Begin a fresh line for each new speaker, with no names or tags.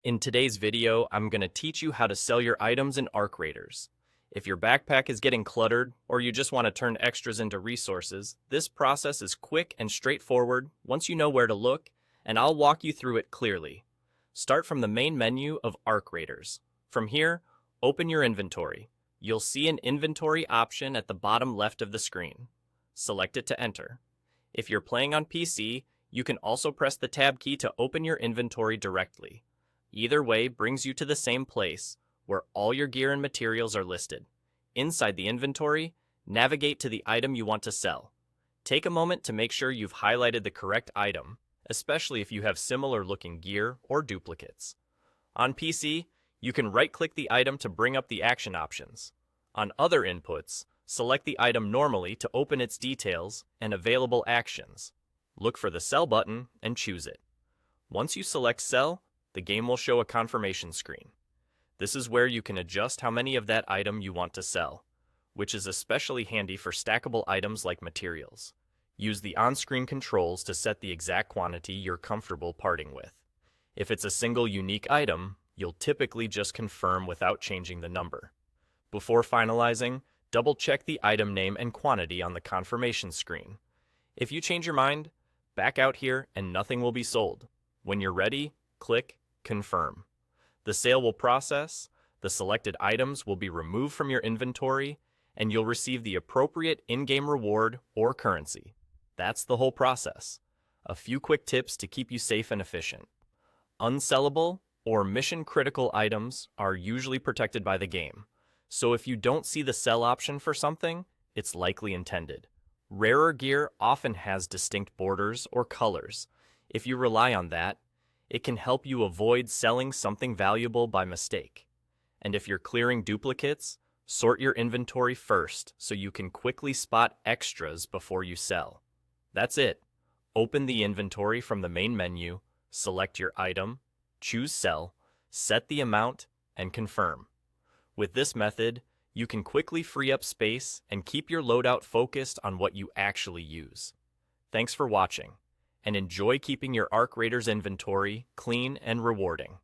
In today's video, I'm going to teach you how to sell your items in Arc Raiders. If your backpack is getting cluttered, or you just want to turn extras into resources, this process is quick and straightforward once you know where to look, and I'll walk you through it clearly. Start from the main menu of Arc Raiders. From here, open your inventory. You'll see an inventory option at the bottom left of the screen. Select it to enter. If you're playing on PC, you can also press the Tab key to open your inventory directly. Either way brings you to the same place, where all your gear and materials are listed. Inside the inventory, navigate to the item you want to sell. Take a moment to make sure you've highlighted the correct item, especially if you have similar looking gear or duplicates. On PC, you can right-click the item to bring up the action options. On other inputs, select the item normally to open its details and available actions. Look for the Sell button and choose it. Once you select Sell, the game will show a confirmation screen. This is where you can adjust how many of that item you want to sell, which is especially handy for stackable items like materials. Use the on-screen controls to set the exact quantity you're comfortable parting with. If it's a single unique item, you'll typically just confirm without changing the number. Before finalizing, double-check the item name and quantity on the confirmation screen. If you change your mind, back out here and nothing will be sold. When you're ready, click Confirm. The sale will process, the selected items will be removed from your inventory, and you'll receive the appropriate in-game reward or currency. That's the whole process. A few quick tips to keep you safe and efficient. Unsellable or mission-critical items are usually protected by the game, so if you don't see the sell option for something, it's likely intended. Rarer gear often has distinct borders or colors. If you rely on that, it can help you avoid selling something valuable by mistake. And if you're clearing duplicates, sort your inventory first so you can quickly spot extras before you sell. That's it. Open the inventory from the main menu, select your item, choose Sell, set the amount, and confirm. With this method, you can quickly free up space and keep your loadout focused on what you actually use. Thanks for watching, and enjoy keeping your Arc Raiders inventory clean and rewarding.